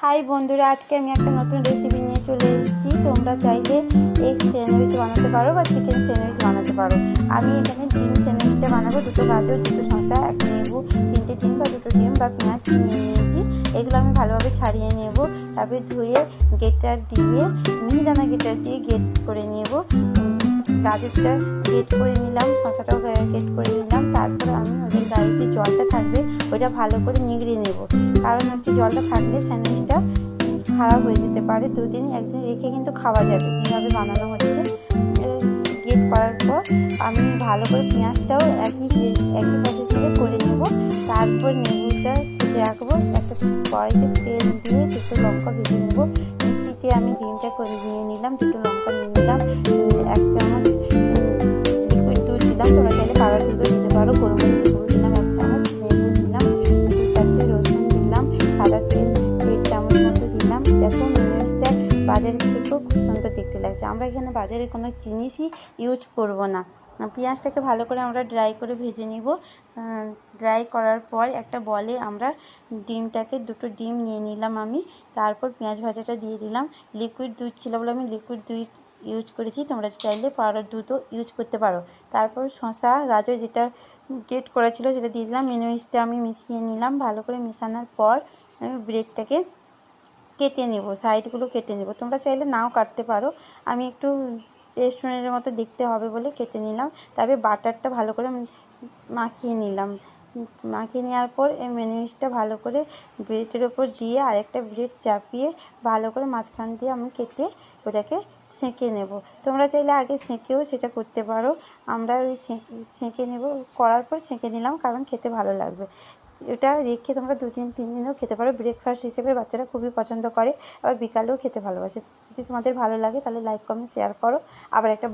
High বন্ধুরা, আজকে আমি একটা নতুন রেসিপি নিয়ে চলে এসেছি। তোমরা চাইলে এগ স্যান্ডউইচ বানাতে পারো বা চিকেন স্যান্ডউইচ বানাতে পারো। আমি এখানে ডিম স্যান্ডউইচটা বানাবো। দুটো গাজর, দুটো শসা, একটা লেবু, তিনটে ডিম বা দুটো ডিম বা পেঁয়াজ নিয়ে নিয়েছি। এগুলো আমি ভালোভাবে ছাড়িয়ে নেব। তারপরে ধুয়ে গ্রেটার দিয়ে মিহিদানা গ্রেটার দিয়ে গ্রেট করে নেব। গাজরটা গ্রেট করে নিলাম, শসাটাও গ্রেট করে নিলাম। তারপরে আমি ওদের গায়ে যে জলটা থাকবে ওইটা ভালো করে নিগড়িয়ে নেব। কারণ হচ্ছে জলটা থাকলে স্যান্ডউইচটা খারাপ হয়ে যেতে পারে। দুদিন একদিন রেখে কিন্তু খাওয়া যাবে, যেভাবে বানানো হচ্ছে। গ্রেট করার পর আমি ভালো করে পেঁয়াজটাও একই প্রসেসিংয়ে করে নেব। তারপর নেবুটা কেটে রাখবো। একটা কড়াইতে তেল দিয়ে দুটো লঙ্কা ভেজে নেব। মিক্সিতে আমি ডিমটা করে নিয়ে নিলাম, দুটো লঙ্কা নিয়ে নিলাম, 1 চামচ লিকুইড দুধ দিলাম। তোমরা চাইলে পাউডার দুধও দিতে পারো। গোলমরিচ গুঁড়ো দিলাম 1 চামচ, লেবু দিলাম, 2-4টে রসুন দিলাম, সাদা তেল 1.5 চামচ মতো দিলাম। দেখো মিক্সটা বাজারের থেকেও খুব সুন্দর দেখতে লাগছে। আমরা এখানে বাজারে কোনো জিনিসই ইউজ করব না। পেঁয়াজটাকে ভালো করে আমরা ড্রাই করে ভেজে নিব। ড্রাই করার পর একটা বলে আমরা ডিমটাকে, দুটো ডিম নিয়ে নিলাম আমি। তারপর পেঁয়াজ ভাজাটা দিয়ে দিলাম। লিকুইড দুধ ছিল বলে আমি লিকুইড দুধ ইউজ করেছি। তোমরা চাইলে পাউডার দুধও ইউজ করতে পারো। তারপর শসা, গাজর যেটা গ্রেট করা ছিল সেটা দিয়ে দিলাম। মিক্সটা আমি মিশিয়ে নিলাম। ভালো করে মেশানোর পর আমি ব্রেডটাকে কেটে নেব, সাইডগুলো কেটে নেব। তোমরা চাইলে নাও কাটতে পারো। আমি একটু রেস্টুরেন্টের মতো দেখতে হবে বলে কেটে নিলাম। তারপরে বাটারটা ভালো করে মাখিয়ে নিলাম। মাখিয়ে নেওয়ার পর এই মিক্সটা ভালো করে ব্রেডের ওপর দিয়ে আরেকটা ব্রেড চাপিয়ে ভালো করে মাঝখান দিয়ে আমি কেটে ওটাকে সেঁকে নেব। তোমরা চাইলে আগে সেঁকেও সেটা করতে পারো। আমরা ওই সেঁকে নেব, করার পর সেঁকে নিলাম, কারণ খেতে ভালো লাগবে। এটা রেখে তোমরা 2-3 দিনও খেতে পারো। ব্রেকফাস্ট হিসেবে বাচ্চারা খুবই পছন্দ করে, আবার বিকালেও খেতে ভালোবাসে। যদি তোমাদের ভালো লাগে তাহলে লাইক, কমেন্ট, শেয়ার করো। আবার একটা